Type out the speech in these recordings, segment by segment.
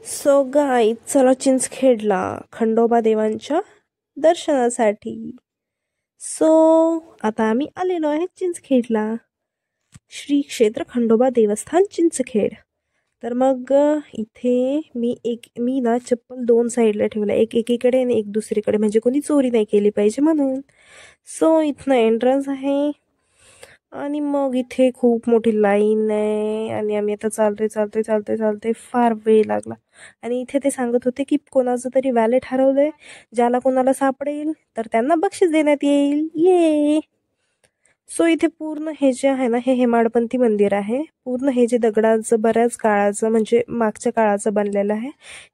So guys चला चिंचखेडला खंडोबा देवांच्या दर्शनासाठी. सो आता आम्ही आलेलो आहे चिंचखेडला, श्री क्षेत्र खंडोबा देवस्थान चिंचखेड. तर मग इथे मी ना चप्पल 2 साईडला ठेवला, एक एकीकडे आणि एक दुसरीकडे, म्हणजे कोणी चोरी नाही केली पाहिजे म्हणून. सो इथनं एंट्रन्स आहे आणि मग इथे खूप मोठी लाईन आहे आणि आम्ही आता चालतोय. फार वेळ लागला आणि इथे ते सांगत होते की कोणाचं तरी वॅलेट हरवलंय, ज्याला कोणाला सापडेल तर त्यांना बक्षीस देण्यात येईल. ये सो इथे पूर्ण हे जे आहे ना, हे हेमाडपंथी मंदिर आहे. पूर्ण हे जे दगडाचं बऱ्याच काळाचं, म्हणजे मागच्या काळाचं बनलेलं आहे.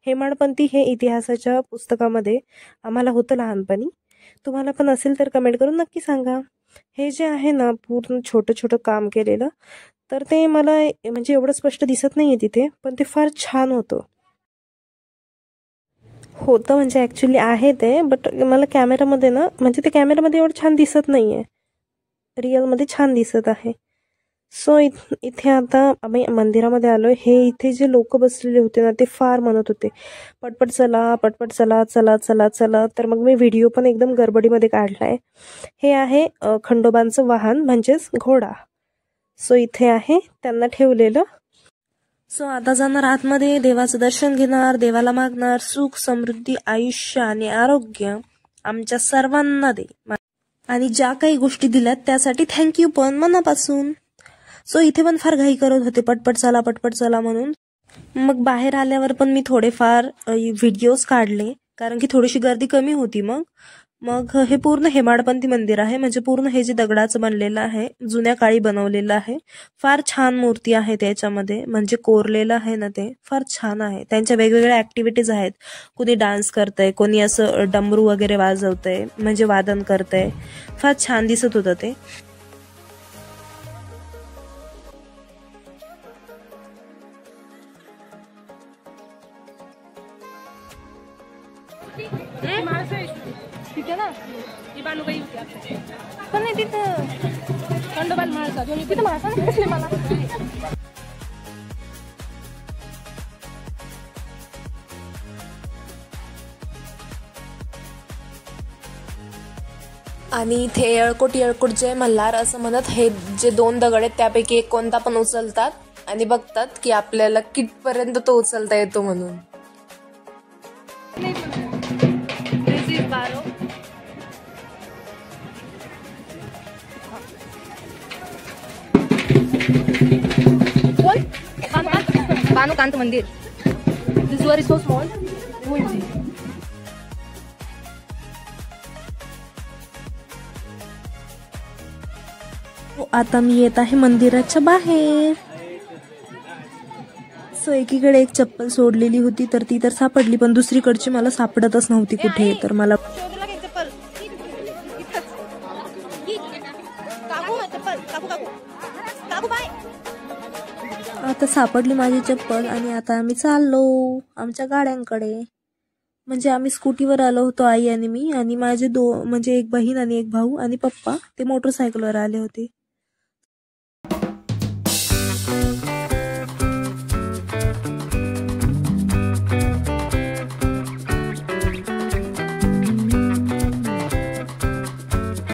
हेमाडपंथी हे इतिहासाच्या पुस्तकामध्ये आम्हाला होतं लहानपणी. तुम्हाला पण असेल तर कमेंट करून नक्की सांगा. हे जे आहे ना पूर्ण छोटं काम केलेलं, तर ते मला म्हणजे एवढं स्पष्ट दिसत नाहीये तिथे, पण ते फार छान होतं म्हणजे ॲक्च्युली आहे ते, बट मला कॅमेरामध्ये ना, म्हणजे ते कॅमेरामध्ये एवढं छान दिसत नाहीये, रिअलमध्ये छान दिसत आहे. सो इथे आता आम्ही मंदिरामध्ये आलोय. हे इथे जे लोक बसलेले होते ना, ते फार म्हणत होते पटपट चला. तर मग मी व्हिडिओ पण एकदम गडबडीमध्ये काढलाय. हे आहे खंडोबांचं वाहन, म्हणजेच घोडा. सो इथे आहे त्यांना ठेवलेलं. सो आता जाणार आतमध्ये, देवाचं दर्शन घेणार, देवाला मागणार सुख समृद्धी आयुष्य आणि आरोग्य आमच्या सर्वांना दे, आणि ज्या काही गोष्टी दिल्यात त्यासाठी थँक्यू पण मनापासून. सो इथे पण फार घाई करत होते, पटपट चला म्हणून. मग बाहेर आल्यावर पण मी थोडेफार व्हिडिओज काढले, कारण की थोडीशी गर्दी कमी होती. मग हे पूर्ण हेमाडपंथी मंदिर आहे, म्हणजे पूर्ण हे जे दगडाचं बनलेलं आहे, जुन्या काळी बनवलेलं आहे. फार छान मूर्ती आहे त्याच्यामध्ये, म्हणजे कोरलेलं आहे ना, ते फार छान आहे. त्यांच्या वेगवेगळ्या ऍक्टिव्हिटीज आहेत. कोणी डान्स करतंय, कोणी असं डमरू वगैरे वाजवतंय, म्हणजे वादन करतंय. फार छान दिसत होतं ते. तिथे ना ती बानू काही पण नाही तिथं खंडोबाल माळसा, तिथं माळसा नाही मला. आणि इथे येळकोट जय मल्हार असं म्हणत हे जे 2 दगड आहेत त्यापैकी एक कोणता पण उचलतात आणि बघतात की आपल्याला कितपर्यंत तो उचलता येतो म्हणून. भानुकांत मंदिर. This were is so small. आता मी येत आहे मंदिराच्या बाहेर. सो एकीकडे एक चप्पल सोडलेली होती, तर ती तर सापडली, पण दुसरीकडची मला सापडतच नव्हती कुठे. तर मला आता सापडली माझी चप्पल आणि आता आम्ही चाललो आमच्या गाड्यांकडे. म्हणजे आम्ही स्कूटीवर आलो होतो, आई आणि मी, आणि माझे म्हणजे एक बहीण आणि एक भाऊ आणि पप्पा ते मोटरसायकलवर आले होते.